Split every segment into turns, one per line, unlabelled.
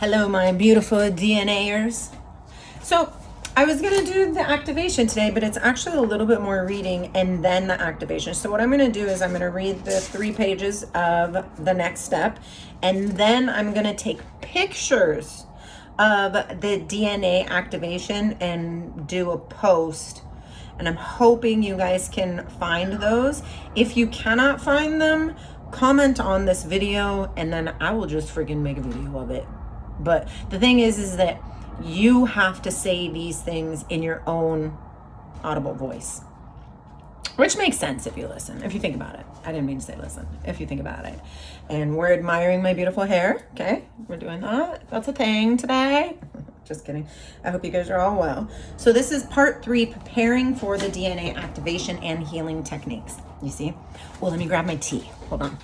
Hello, my beautiful DNAers. So I was going to do the activation today, but it's actually a little bit more reading and then the activation. So what I'm going to do is I'm going to read the 3 pages of the next step, and then I'm going to take pictures of the DNA activation and do a post. And I'm hoping you guys can find those. If you cannot find them, comment on this video and then I will just freaking make a video of it. But the thing is that you have to say these things in your own audible voice, which makes sense if you listen, if you think about it. I didn't mean to say listen, if you think about it. And we're admiring my beautiful hair. Okay, we're doing that. That's a thing today. Just kidding. I hope you guys are all well. So this is part 3, preparing for the DNA activation and healing techniques. You see? Well, let me grab my tea. Hold on.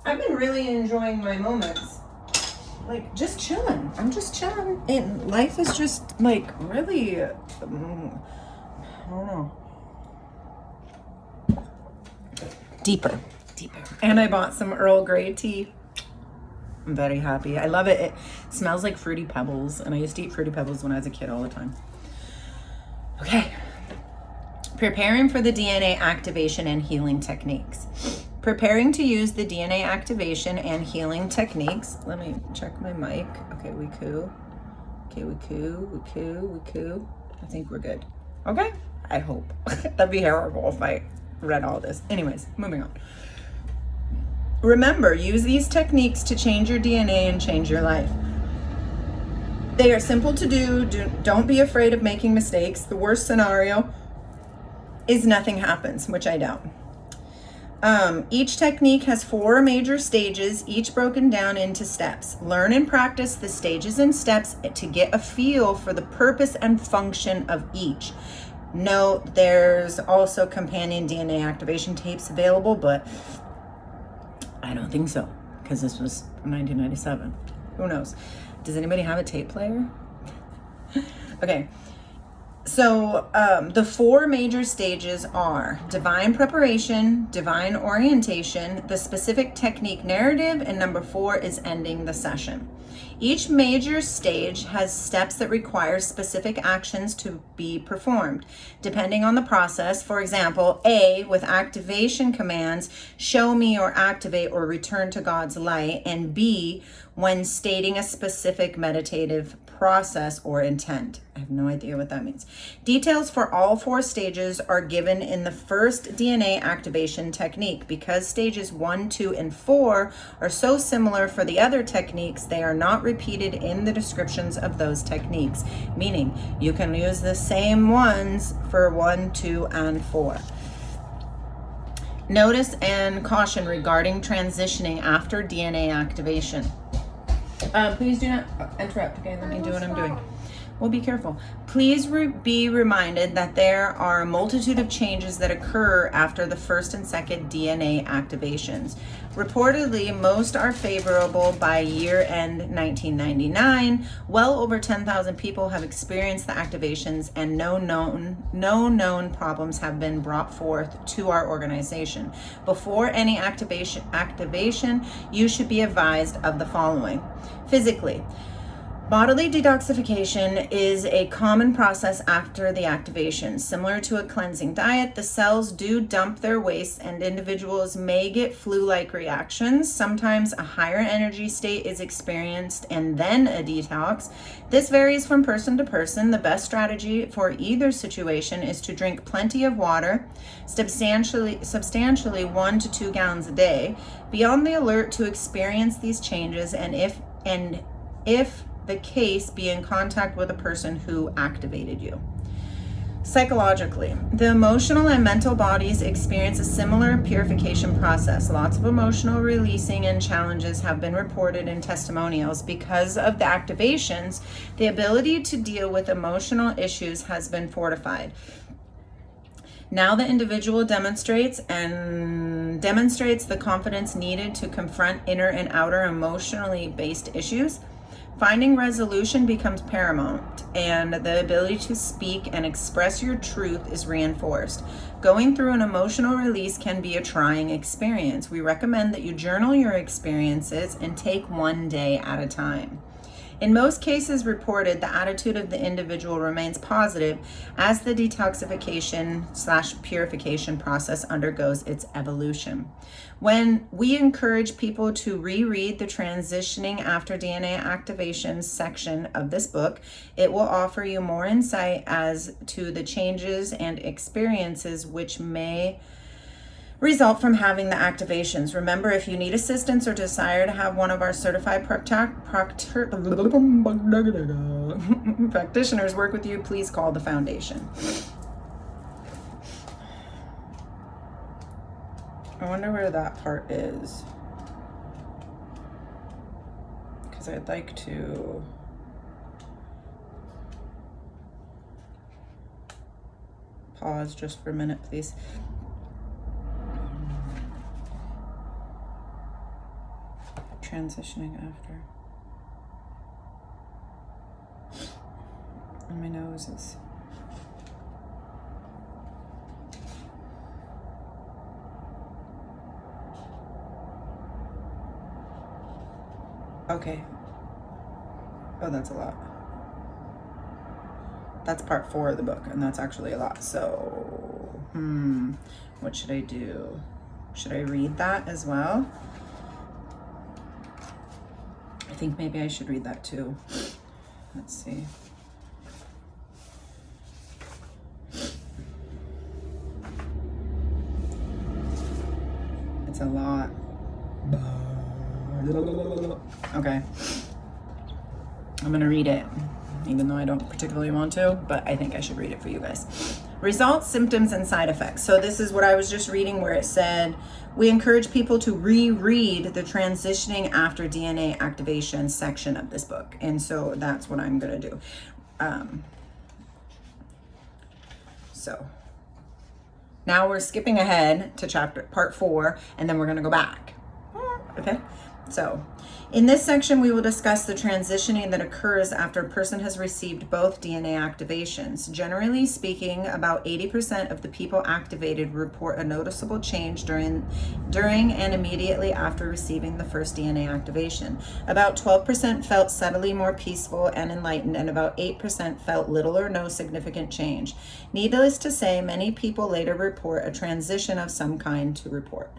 I've been really enjoying my moments. Like, just chilling. I'm just chilling. And life is just, like, really, I don't know. Deeper. And I bought some Earl Grey tea. I'm very happy. I love it. It smells like Fruity Pebbles. And I used to eat Fruity Pebbles when I was a kid all the time. Okay. Preparing for the DNA activation and healing techniques. Preparing to use the DNA activation and healing techniques. Let me check my mic. Okay, we cool. Okay, we cool. I think we're good. Okay? I hope. That'd be horrible if I read all this. Anyways, moving on. Remember, use these techniques to change your DNA and change your life. They are simple to do. Don't be afraid of making mistakes. The worst scenario is nothing happens, which I doubt. Each technique has 4 major stages, each broken down into steps. Learn and practice the stages and steps to get a feel for the purpose and function of each. Note, there's also companion DNA activation tapes available, but I don't think so, because this was 1997. Who knows? Does anybody have a tape player? Okay. So the 4 major stages are divine preparation, divine orientation, the specific technique narrative, and number 4 is ending the session. Each major stage has steps that require specific actions to be performed, depending on the process. For example, A, with activation commands, show me or activate or return to God's light, and B, when stating a specific meditative process or intent. I have no idea what that means. Details for all 4 stages are given in the first DNA activation technique. Because stages 1, 2, and 4 are so similar for the other techniques, they are not repeated in the descriptions of those techniques, meaning you can use the same ones for 1, 2, and 4. Notice and caution regarding transitioning after DNA activation. Please do not interrupt. Okay, let me do what I'm doing. Well, be careful. Please be reminded that there are a multitude of changes that occur after the first and second DNA activations. Reportedly, most are favorable by year-end 1999. Well over 10,000 people have experienced the activations, and no known problems have been brought forth to our organization. Before any activation, you should be advised of the following. Physically, bodily detoxification is a common process after the activation. Similar to a cleansing diet, the cells do dump their waste and individuals may get flu-like reactions. Sometimes a higher energy state is experienced and then a detox. This varies from person to person. The best strategy for either situation is to drink plenty of water, substantially 1 to 2 gallons a day. Be on the alert to experience these changes, and if the case, be in contact with a person who activated you. Psychologically, the emotional and mental bodies experience a similar purification process. Lots of emotional releasing and challenges have been reported in testimonials. Because of the activations, the ability to deal with emotional issues has been fortified. Now the individual demonstrates the confidence needed to confront inner and outer emotionally based issues. Finding resolution becomes paramount, and the ability to speak and express your truth is reinforced. Going through an emotional release can be a trying experience. We recommend that you journal your experiences and take one day at a time. In most cases reported, the attitude of the individual remains positive as the detoxification/purification process undergoes its evolution. When we encourage people to reread the Transitioning After DNA Activation section of this book, it will offer you more insight as to the changes and experiences which may result from having the activations. Remember, if you need assistance or desire to have one of our certified practitioners work with you, please call the foundation. I wonder where that part is, because I'd like to pause just for a minute, please. Transitioning after. And my nose is. Okay. Oh, that's a lot. That's part 4 of the book, and that's actually a lot. So, what should I do? Should I read that as well? I think maybe I should read that too. Let's see. It's a lot. Okay. I'm gonna read it, even though I don't particularly want to, but I think I should read it for you guys. Results, symptoms, and side effects. So this is what I was just reading, where it said, we encourage people to reread the Transitioning After DNA Activation section of this book. And so that's what I'm gonna do. So now we're skipping ahead to part 4, and then we're gonna go back. Okay, so in this section, we will discuss the transitioning that occurs after a person has received both DNA activations. Generally speaking, about 80% of the people activated report a noticeable change during and immediately after receiving the first DNA activation. About 12% felt subtly more peaceful and enlightened, and about 8% felt little or no significant change. Needless to say, many people later report a transition of some kind to report.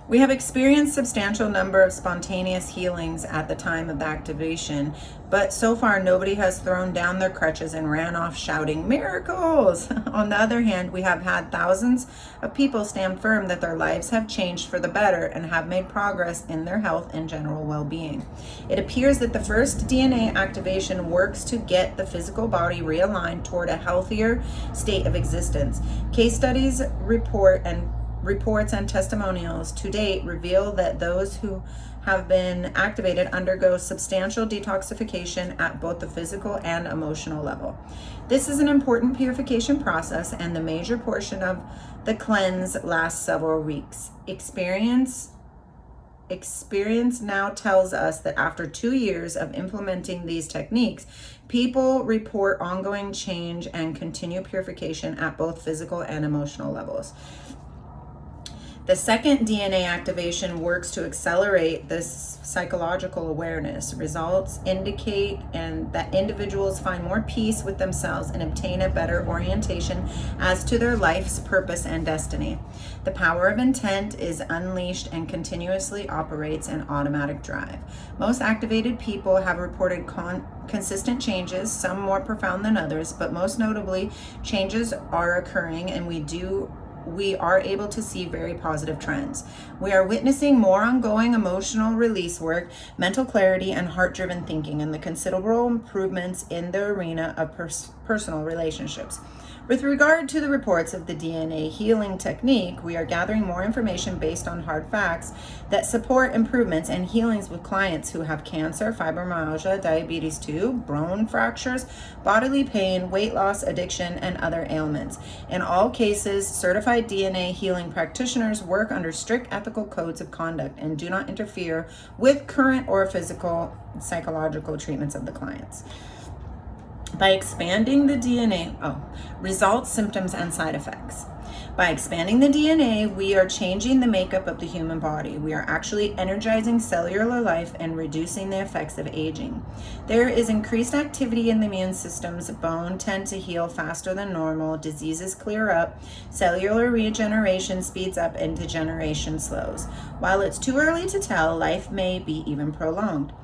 We have experienced substantial number of spontaneous healings at the time of the activation, but so far nobody has thrown down their crutches and ran off shouting miracles. On the other hand, we have had thousands of people stand firm that their lives have changed for the better and have made progress in their health and general well-being. It appears that the first DNA activation works to get the physical body realigned toward a healthier state of existence. Case studies, reports and testimonials to date reveal that those who have been activated undergo substantial detoxification at both the physical and emotional level. This is an important purification process, and the major portion of the cleanse lasts several weeks. Experience now tells us that after 2 years of implementing these techniques, people report ongoing change and continued purification at both physical and emotional levels. The second DNA activation works to accelerate this psychological awareness. Results indicate that individuals find more peace with themselves and obtain a better orientation as to their life's purpose and destiny. The power of intent is unleashed and continuously operates an automatic drive. Most activated people have reported consistent changes, some more profound than others, but most notably, changes are occurring, and we are able to see very positive trends. We are witnessing more ongoing emotional release work, mental clarity, and heart-driven thinking, and the considerable improvements in the arena of personal relationships. With regard to the reports of the DNA healing technique, we are gathering more information based on hard facts that support improvements and healings with clients who have cancer, fibromyalgia, diabetes 2, bone fractures, bodily pain, weight loss, addiction, and other ailments. In all cases, certified DNA healing practitioners work under strict ethical codes of conduct and do not interfere with current or physical, psychological treatments of the clients. By expanding the DNA, results, symptoms, and side effects. By expanding the DNA, we are changing the makeup of the human body. We are actually energizing cellular life and reducing the effects of aging. There is increased activity in the immune systems. Bone tend to heal faster than normal. Diseases clear up. Cellular regeneration speeds up and degeneration slows. While it's too early to tell, life may be even prolonged.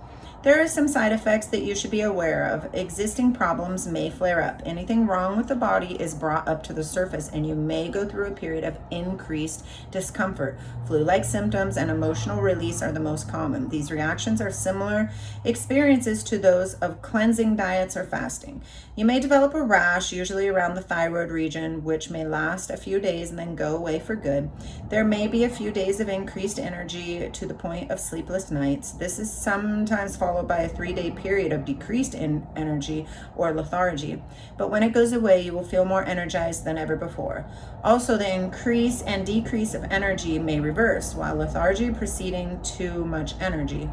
There are some side effects that you should be aware of. Existing problems may flare up. Anything wrong with the body is brought up to the surface, and you may go through a period of increased discomfort. Flu-like symptoms and emotional release are the most common. These reactions are similar experiences to those of cleansing diets or fasting. You may develop a rash, usually around the thyroid region, which may last a few days and then go away for good. There may be a few days of increased energy to the point of sleepless nights. This is sometimes followed by a 3-day period of decreased energy or lethargy. But when it goes away, you will feel more energized than ever before. Also, the increase and decrease of energy may reverse, while lethargy preceding too much energy.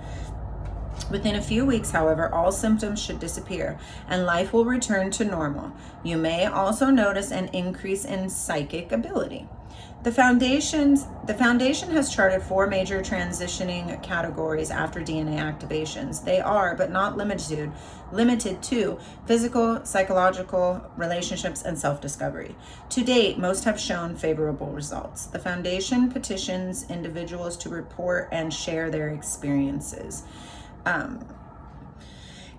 Within a few weeks, however, all symptoms should disappear and life will return to normal. You may also notice an increase in psychic ability. The foundation has charted 4 major transitioning categories after DNA activations. They are, but not limited to physical, psychological, relationships, and self-discovery. To date, most have shown favorable results. The foundation petitions individuals to report and share their experiences.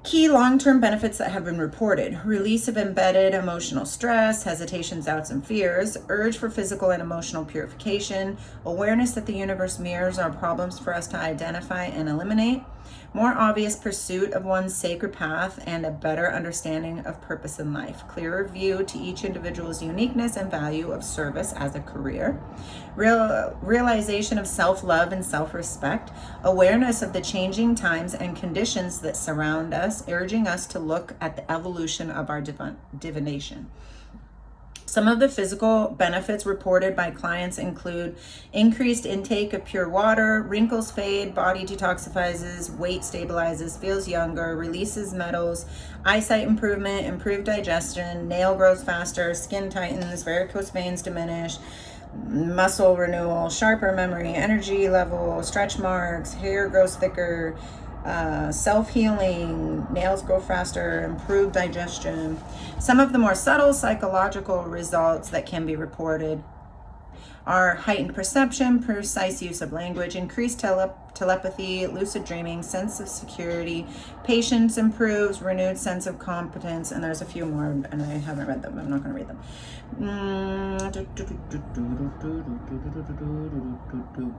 Key long-term benefits that have been reported: release of embedded emotional stress, hesitations, doubts, and fears, urge for physical and emotional purification, awareness that the universe mirrors our problems for us to identify and eliminate, more obvious pursuit of one's sacred path, and a better understanding of purpose in life, clearer view to each individual's uniqueness and value of service as a career, realization of self-love and self-respect, awareness of the changing times and conditions that surround us, urging us to look at the evolution of our divination. Some of the physical benefits reported by clients include increased intake of pure water, wrinkles fade, body detoxifies, weight stabilizes, feels younger, releases metals, eyesight improvement, improved digestion, nail grows faster, skin tightens, varicose veins diminish, muscle renewal, sharper memory, energy level, stretch marks, hair grows thicker, self-healing, nails grow faster, improved digestion. Some of the more subtle psychological results that can be reported are heightened perception, precise use of language, increased telepathy, lucid dreaming, sense of security, patience improves, renewed sense of competence, and there's a few more, and I haven't read them. I'm not going to read them.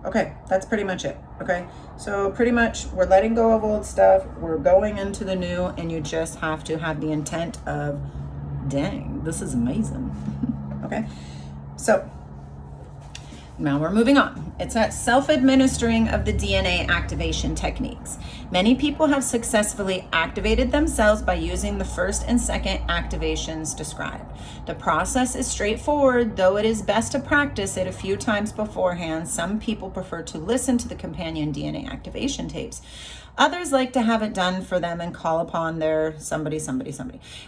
Okay, that's pretty much it. Okay, so pretty much we're letting go of old stuff, we're going into the new, and you just have to have the intent of, dang, this is amazing. Okay, so now we're moving on. It's that self-administering of the DNA activation techniques. Many people have successfully activated themselves by using the first and second activations described. The process is straightforward, though it is best to practice it a few times beforehand. Some people prefer to listen to the companion DNA activation tapes. Others like to have it done for them and call upon their somebody.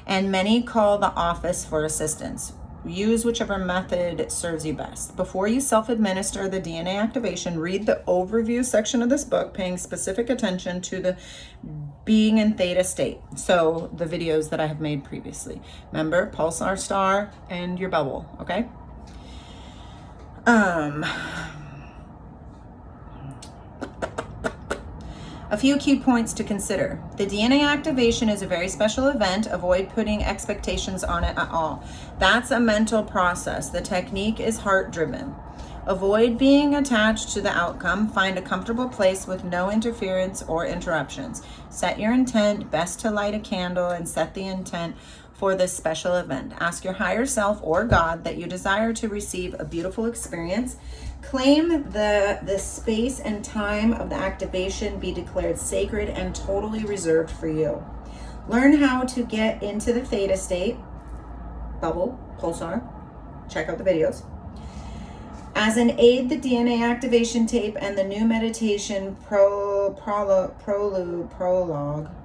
And many call the office for assistance. Use whichever method serves you best. Before you self-administer the DNA activation, read the overview section of this book, paying specific attention to the being in theta state. So the videos that I have made previously. Remember, pulsar star and your bubble, okay? A few key points to consider. The DNA activation is a very special event. Avoid putting expectations on it at all. That's a mental process. The technique is heart-driven. Avoid being attached to the outcome. Find a comfortable place with no interference or interruptions. Set your intent. Best to light a candle and set the intent for this special event. Ask your higher self or God that you desire to receive a beautiful experience. Claim the space and time of the activation be declared sacred and totally reserved for you. Learn how to get into the theta state, bubble, pulsar, check out the videos. As an aid, the DNA activation tape and the new meditation prologue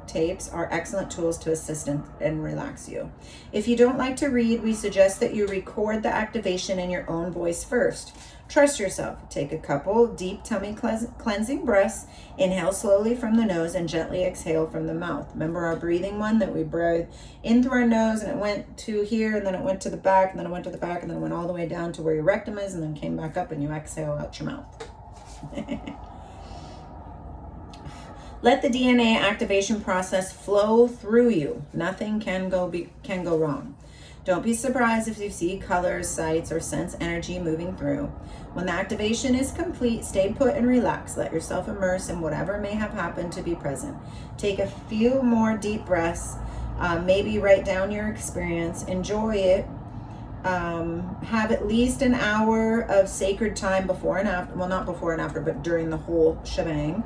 tapes are excellent tools to assist and relax you. If you don't like to read, we suggest that you record the activation in your own voice first. Trust yourself. Take a couple deep tummy cleansing breaths. Inhale slowly from the nose and gently exhale from the mouth. Remember our breathing one that we breathe in through our nose and it went to here and then it went to the back and then it went to the back and then it went all the way down to where your rectum is and then came back up and you exhale out your mouth. Let the DNA activation process flow through you. Nothing can go wrong. Don't be surprised if you see colors, sights, or sense energy moving through. When the activation is complete, stay put and relax. Let yourself immerse in whatever may have happened to be present. Take a few more deep breaths. Maybe write down your experience. Enjoy it. Have at least an hour of sacred time before and after. Well, not before and after, but during the whole shebang.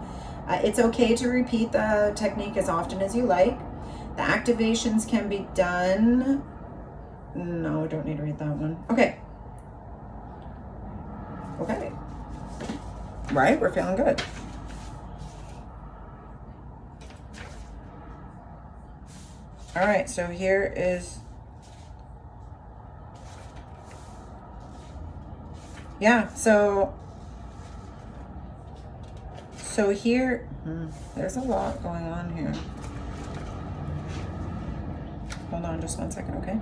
It's okay to repeat the technique as often as you like. The activations can be done... No, I don't need to read that one. Okay. Right? We're feeling good. All right, so here is... Yeah, so here... there's a lot going on here. Hold on just 1 second, okay?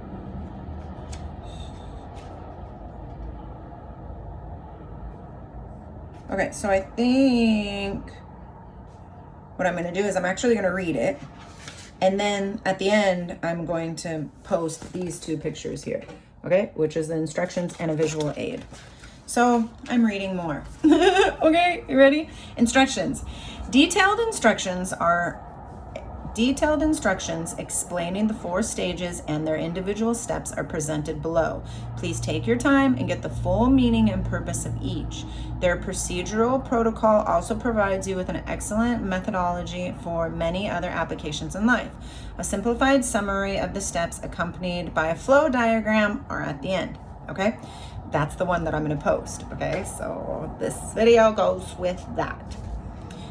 Okay, so I think what I'm going to do is I'm actually going to read it. And then at the end, I'm going to post these two pictures here, okay? Which is the instructions and a visual aid. So I'm reading more. Okay, you ready? Instructions. Detailed instructions explaining the 4 stages and their individual steps are presented below. Please take your time and get the full meaning and purpose of each. Their procedural protocol also provides you with an excellent methodology for many other applications in life. A simplified summary of the steps accompanied by a flow diagram are at the end, okay? That's the one that I'm going to post, okay? So this video goes with that.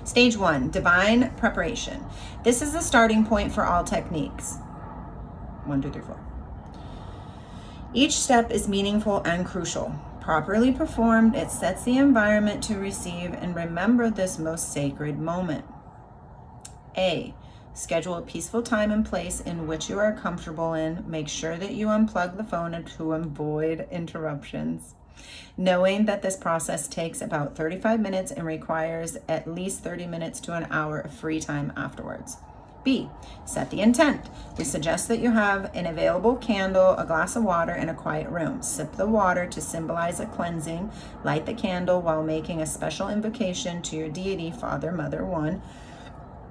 Stage 1, divine preparation. This is the starting point for all techniques. 1, 2, 3, 4. Each step is meaningful and crucial. Properly performed, it sets the environment to receive and remember this most sacred moment. A, schedule a peaceful time and place in which you are comfortable in. Make sure that you unplug the phone to avoid interruptions. Knowing that this process takes about 35 minutes and requires at least 30 minutes to an hour of free time afterwards. B, set the intent. We suggest that you have an available candle, a glass of water, and a quiet room. Sip the water to symbolize a cleansing. Light the candle while making a special invocation to your deity, Father, Mother, One,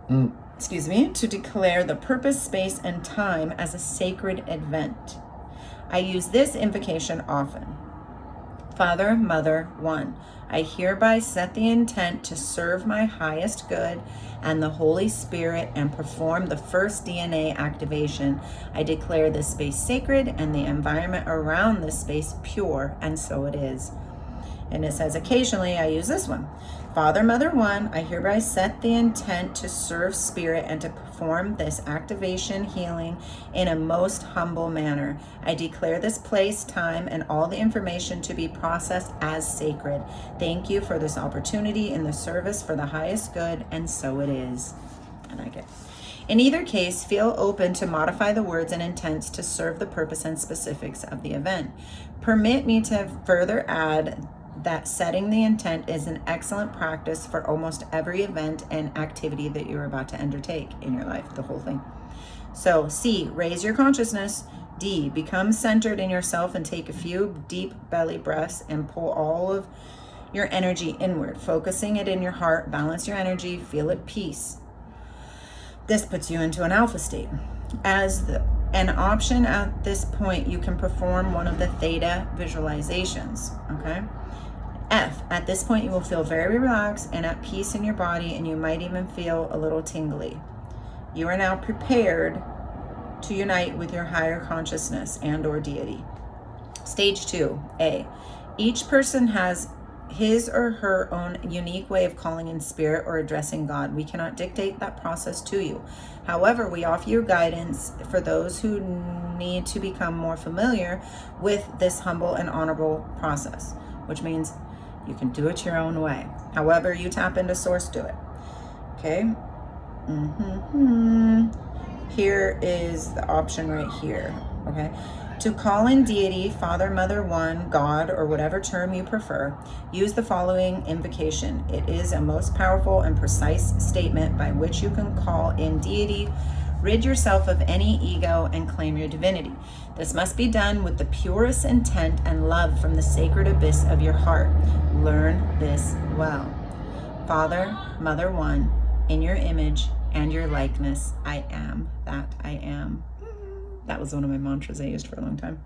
to declare the purpose, space, and time as a sacred event. I use this invocation often. Father, Mother, One, I hereby set the intent to serve my highest good and the Holy Spirit and perform the first DNA activation. I declare this space sacred and the environment around this space pure, and so it is. And it says occasionally I use this one. Father, Mother, One, I hereby set the intent to serve Spirit and to perform this activation healing in a most humble manner. I declare this place, time, and all the information to be processed as sacred. Thank you for this opportunity in the service for the highest good, and so it is. And I get. In either case, feel open to modify the words and intents to serve the purpose and specifics of the event. Permit me to further add that setting the intent is an excellent practice for almost every event and activity that you're about to undertake in your life, the whole thing. So C, raise your consciousness. D, become centered in yourself and take a few deep belly breaths and pull all of your energy inward, focusing it in your heart. Balance your energy, feel at peace. This puts you into an alpha state. As An option at this point, you can perform one of the theta visualizations, okay? F, at this point you will feel very relaxed and at peace in your body, and you might even feel a little tingly. You are now prepared to unite with your higher consciousness and or deity. Stage 2, A. Each person has his or her own unique way of calling in spirit or addressing God. We cannot dictate that process to you. However, we offer you guidance for those who need to become more familiar with this humble and honorable process, which means you can do it your own way. However you tap into source, do it. Okay? Here is the option right here. Okay? To call in deity, Father, Mother, One, God, or whatever term you prefer, use the following invocation. It is a most powerful and precise statement by which you can call in deity, rid yourself of any ego, and claim your divinity. This must be done with the purest intent and love from the sacred abyss of your heart. Learn this well. Father, Mother, One, in your image and your likeness, I am that I am. That was one of my mantras I used for a long time.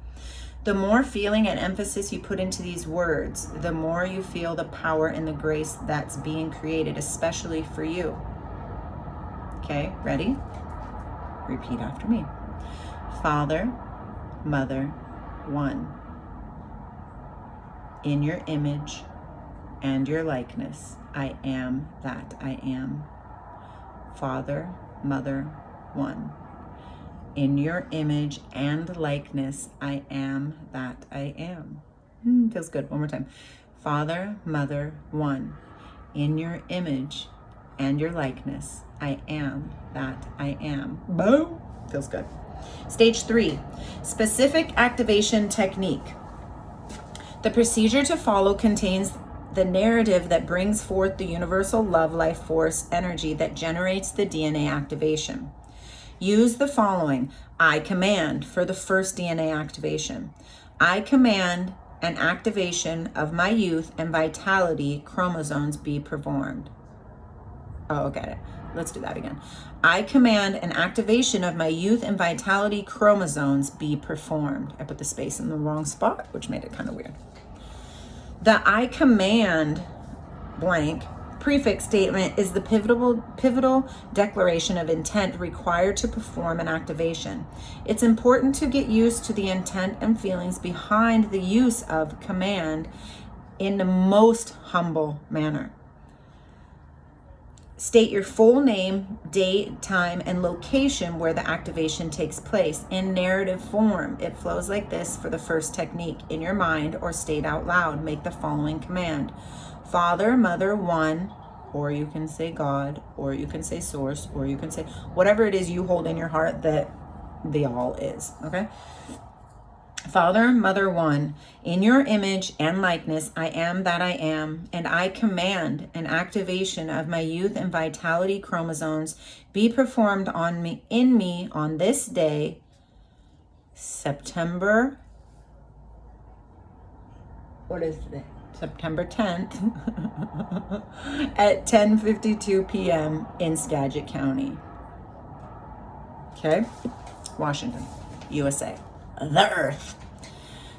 The more feeling and emphasis you put into these words, the more you feel the power and the grace that's being created, especially for you. Okay, ready? Repeat after me. Father, Mother, One, in your image and your likeness, I am that I am. Father, Mother, One, in your image and likeness, I am that I am. Feels good. One more time. Father, Mother, One, in your image and your likeness, I am that I am. Boom. Feels good. Stage 3, specific activation technique. The procedure to follow contains the narrative that brings forth the universal love life force energy that generates the DNA activation. Use the following. I command for the first DNA activation. I command an activation of my youth and vitality chromosomes be performed. Oh, get it. Let's do that again. I command an activation of my youth and vitality chromosomes be performed. I put the space in the wrong spot, which made it kind of weird. The I command blank prefix statement is the pivotal declaration of intent required to perform an activation. It's important to get used to the intent and feelings behind the use of command in the most humble manner. State your full name, date, time, and location where the activation takes place in narrative form. It flows like this for the first technique. In your mind or state out loud, make the following command. Father, Mother, One, or you can say God, or you can say source, or you can say whatever it is you hold in your heart that the all is, okay? Father, Mother, One, in your image and likeness, I am that I am, and I command an activation of my youth and vitality chromosomes be performed in me on this day, September, what is today? September 10th at 10:52 p.m. in Skagit County. Okay? Washington, USA. The Earth.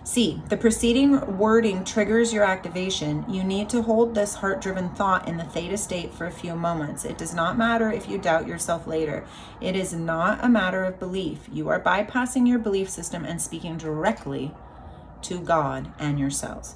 C. The preceding wording triggers your activation. You need to hold this heart-driven thought in the theta state for a few moments. It does not matter if you doubt yourself later. It is not a matter of belief. You are bypassing your belief system and speaking directly to God and yourselves.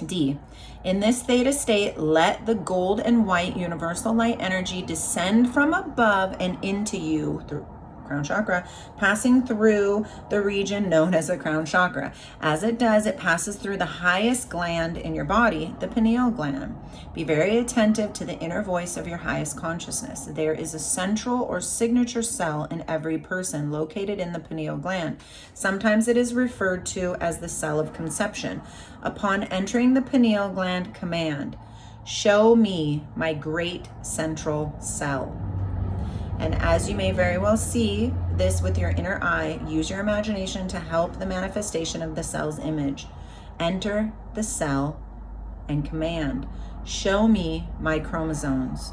D. In this theta state, let the gold and white universal light energy descend from above and into you through crown chakra, passing through the region known as the crown chakra. As it does, it passes through the highest gland in your body, the pineal gland. Be very attentive to the inner voice of your highest consciousness. There is a central or signature cell in every person located in the pineal gland. Sometimes it is referred to as the cell of conception. Upon entering the pineal gland, command, show me my great central cell. And as you may very well see this with your inner eye, use your imagination to help the manifestation of the cell's image. Enter the cell and command, show me my chromosomes.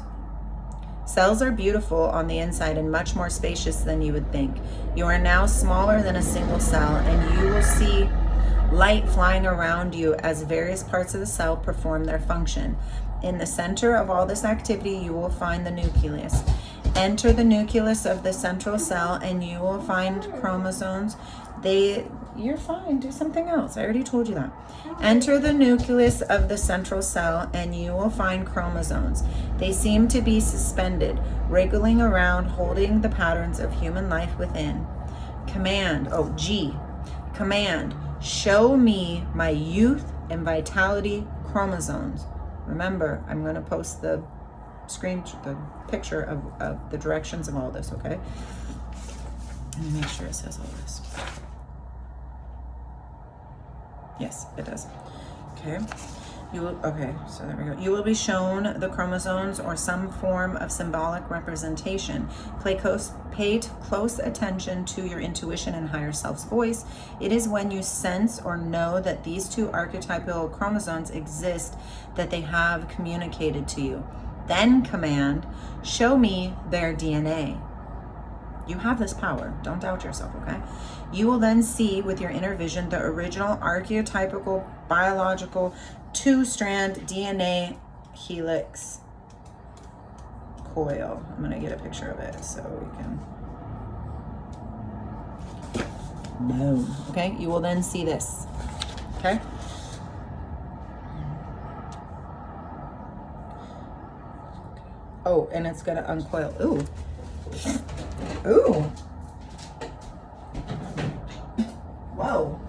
Cells are beautiful on the inside and much more spacious than you would think. You are now smaller than a single cell, and you will see light flying around you as various parts of the cell perform their function. In the center of all this activity, you will find the nucleus. Enter the nucleus of the central cell, and you will find chromosomes. You're fine, do something else. I already told you that. Enter the nucleus of the central cell, and you will find chromosomes. They seem to be suspended, wriggling around, holding the patterns of human life within. Command, command, show me my youth and vitality chromosomes. Remember, I'm going to post the picture of the directions of all this, okay? Let me make sure it says all this. Yes, it does. Okay. So there we go. You will be shown the chromosomes or some form of symbolic representation. Pay close attention to your intuition and higher self's voice. It is when you sense or know that these two archetypal chromosomes exist that they have communicated to you. Then command, show me their DNA. You have this power. Don't doubt yourself, okay? You will then see with your inner vision the original archetypical biological 2-strand DNA helix coil. I'm going to get a picture of it so we can know. Okay? You will then see this. Okay? Oh, and it's going to uncoil. Ooh. Ooh. Whoa.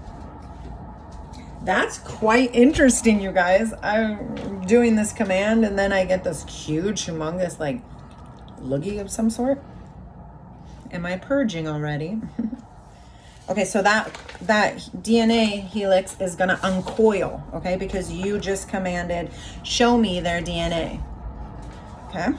That's quite interesting, you guys. I'm doing this command and then I get this huge, humongous, like, loogie of some sort. Am I purging already? Okay, so that DNA helix is going to uncoil, okay? Because you just commanded, show me their DNA. Okay?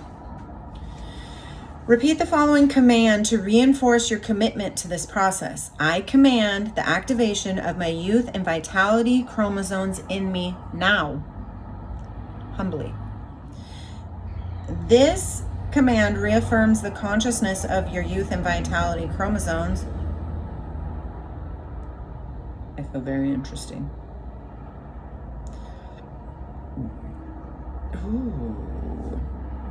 Repeat the following command to reinforce your commitment to this process. I command the activation of my youth and vitality chromosomes in me now. Humbly. This command reaffirms the consciousness of your youth and vitality chromosomes. I feel very interesting. Ooh.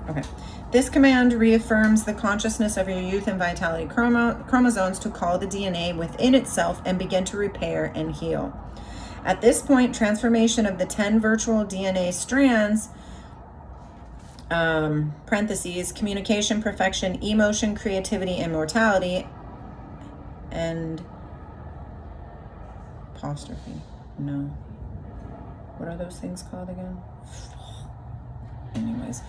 Okay. This command reaffirms the consciousness of your youth and vitality chromosomes to call the DNA within itself and begin to repair and heal. At this point, transformation of the 10 virtual DNA strands, parentheses, communication, perfection, emotion, creativity, immortality, and apostrophe. No. What are those things called again? Anyways,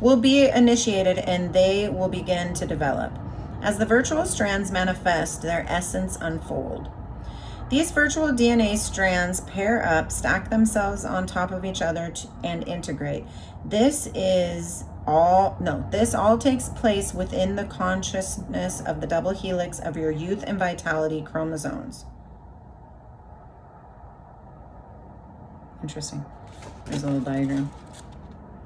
will be initiated and they will begin to develop. As the virtual strands manifest, their essence unfold. These virtual DNA strands pair up, stack themselves on top of each other and integrate. This all takes place within the consciousness of the double helix of your youth and vitality chromosomes. Interesting. There's a little diagram.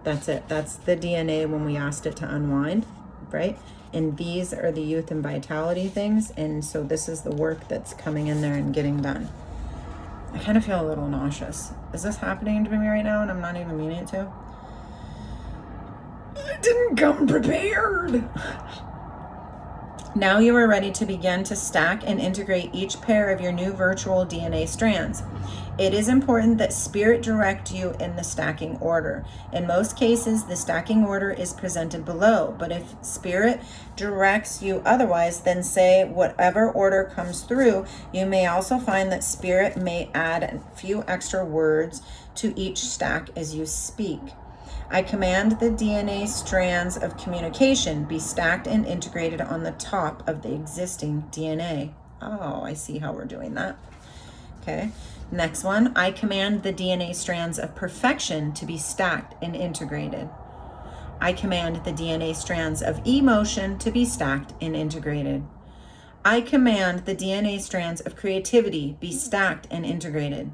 That's it. That's the DNA when we asked it to unwind, right? And these are the youth and vitality things. And so this is the work that's coming in there and getting done. I kind of feel a little nauseous. Is this happening to me right now and I'm not even meaning it to? I didn't come prepared. Now you are ready to begin to stack and integrate each pair of your new virtual DNA strands. It is important that Spirit direct you in the stacking order. In most cases, the stacking order is presented below, but if Spirit directs you otherwise, then say whatever order comes through. You may also find that Spirit may add a few extra words to each stack as you speak. I command the DNA strands of communication be stacked and integrated on the top of the existing DNA. Oh, I see how we're doing that. Okay. Next one, I command the DNA strands of perfection to be stacked and integrated. I command the DNA strands of emotion to be stacked and integrated. I command the DNA strands of creativity be stacked and integrated.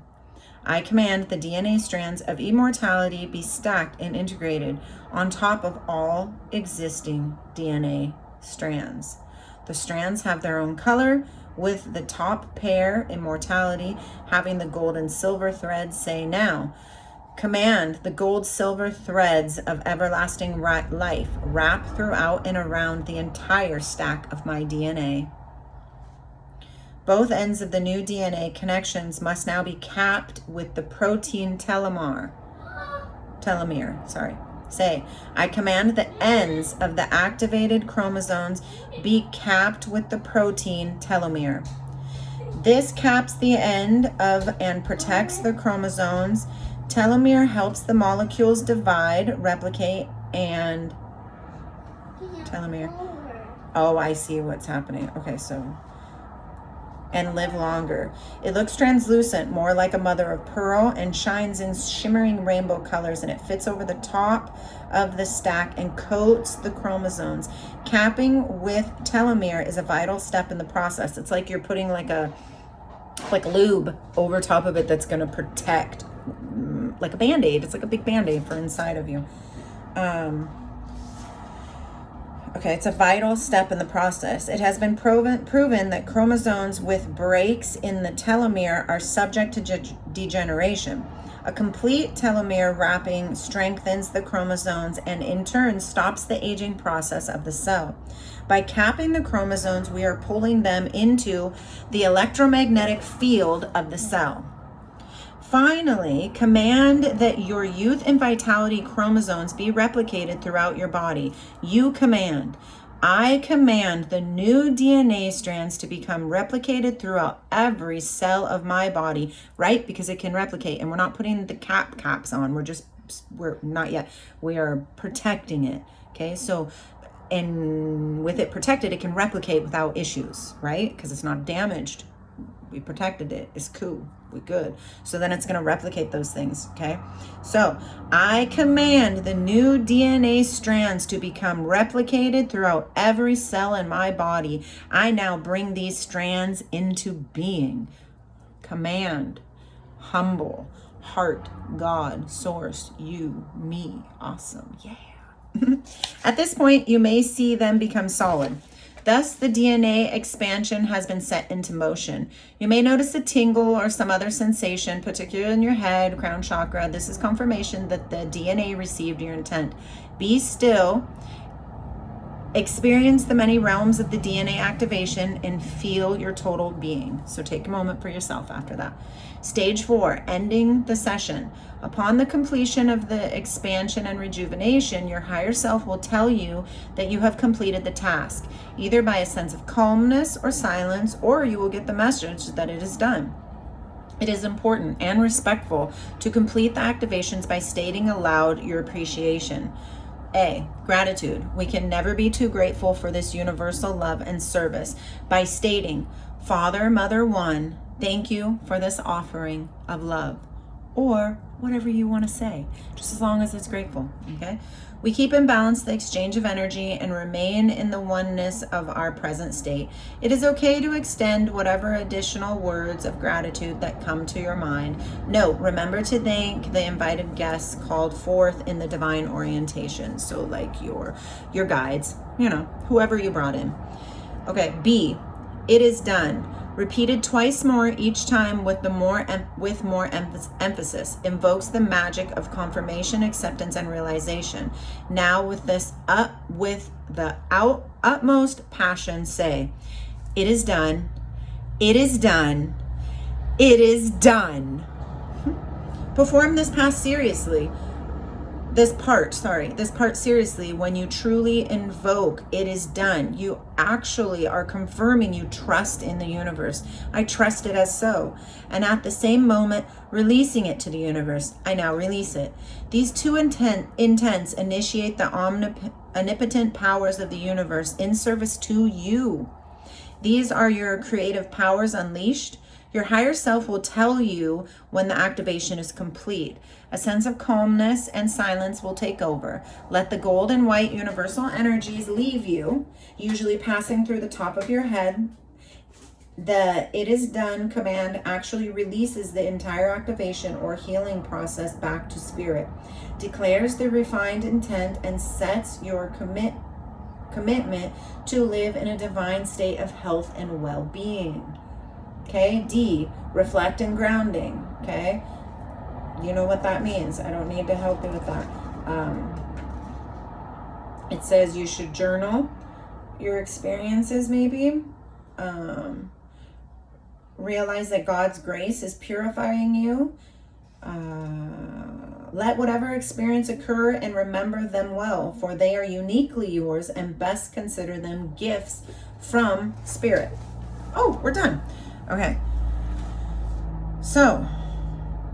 I command the DNA strands of immortality be stacked and integrated on top of all existing DNA strands. The strands have their own color, with the top pair, immortality, having the gold and silver threads. Say now, command the gold silver threads of everlasting life wrap throughout and around the entire stack of my DNA. Both ends of the new DNA connections must now be capped with the protein telomere. Say, I command the ends of the activated chromosomes be capped with the protein telomere. This caps the end of and protects the chromosomes. Telomere helps the molecules divide, replicate, and telomere. Oh, I see what's happening. Okay, so and live longer. It looks translucent, more like a mother of pearl, and shines in shimmering rainbow colors, and it fits over the top of the stack and coats the chromosomes. Capping with telomere is a vital step in the process. It's like you're putting like lube over top of it that's going to protect, like a Band-Aid. It's like a big Band-Aid for inside of you. Okay, it's a vital step in the process. It has been proven that chromosomes with breaks in the telomere are subject to degeneration. A complete telomere wrapping strengthens the chromosomes and in turn stops the aging process of the cell. By capping the chromosomes, we are pulling them into the electromagnetic field of the cell. Finally, command that your youth and vitality chromosomes be replicated throughout your body. You command. I command the new DNA strands to become replicated throughout every cell of my body, right? Because it can replicate, and we're not putting the caps on. We're not yet. We are protecting it. Okay, so, and with it protected, it can replicate without issues, right? Because it's not damaged. We protected it. It's cool. We're good. So then it's going to replicate those things. Okay. So I command the new DNA strands to become replicated throughout every cell in my body. I now bring these strands into being. Command, humble, heart, God, source, you, me. Awesome. Yeah. At this point, you may see them become solid. Thus, the DNA expansion has been set into motion. You may notice a tingle or some other sensation, particularly in your head, crown chakra. This is confirmation that the DNA received your intent. Be still, experience the many realms of the DNA activation, and feel your total being. So take a moment for yourself after that. Stage 4, ending the session. Upon the completion of the expansion and rejuvenation, your higher self will tell you that you have completed the task, either by a sense of calmness or silence, or you will get the message that it is done. It is important and respectful to complete the activations by stating aloud your appreciation. A, gratitude. We can never be too grateful for this universal love and service by stating, Father, Mother One, thank you for this offering of love. Or whatever you want to say, just as long as it's grateful, okay? We keep in balance the exchange of energy and remain in the oneness of our present state. It is okay to extend whatever additional words of gratitude that come to your mind. Note, remember to thank the invited guests called forth in the divine orientation. So like your guides, whoever you brought in. Okay, B, it is done. Repeated twice more each time with more emphasis, invokes the magic of confirmation, acceptance, and realization. Now with the utmost passion, say, it is done, it is done, it is done. Perform this part seriously. This part seriously. When you truly invoke, it is done. You actually are confirming you trust in the universe. I trust it as so. And at the same moment, releasing it to the universe. I now release it. These two intents initiate the omnipotent powers of the universe in service to you. These are your creative powers unleashed. Your higher self will tell you when the activation is complete. A sense of calmness and silence will take over. Let the gold and white universal energies leave you, usually passing through the top of your head, The "it is done" command actually releases the entire activation or healing process back to spirit, declares the refined intent, and sets your commitment to live in a divine state of health and well-being. Okay, D, reflect and grounding. Okay, you know what that means. I don't need to help you with that. It says you should journal your experiences, maybe. Realize that God's grace is purifying you. Let whatever experience occur and remember them well, for they are uniquely yours, and best consider them gifts from Spirit. Oh, we're done. Okay. So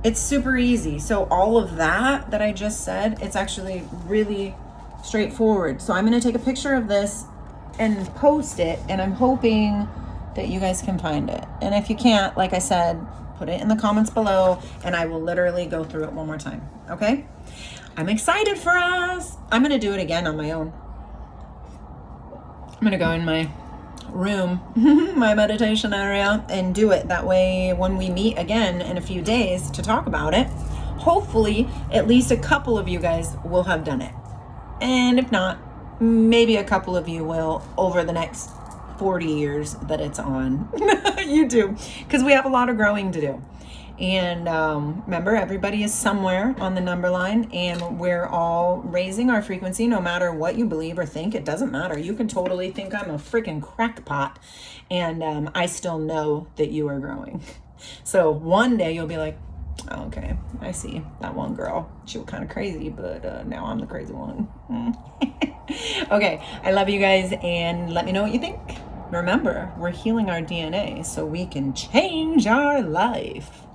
it's super easy. So all of that I just said, it's actually really straightforward. So I'm going to take a picture of this and post it, and I'm hoping that you guys can find it. And if you can't, like I said, put it in the comments below and I will literally go through it one more time. Okay? I'm excited for us. I'm going to do it again on my own. I'm going to go in my room, my meditation area, and do it. That way, when we meet again in a few days to talk about it, hopefully at least a couple of you guys will have done it. And if not, maybe a couple of you will over the next 40 years that it's on YouTube, because we have a lot of growing to do. And remember, everybody is somewhere on the number line, and we're all raising our frequency. No matter what you believe or think, it doesn't matter. You can totally think I'm a freaking crackpot, and I still know that you are growing. So one day you'll be like, oh, okay, I see that one girl. She was kind of crazy, but now I'm the crazy one. Okay, I love you guys, and let me know what you think. Remember, we're healing our DNA so we can change our life.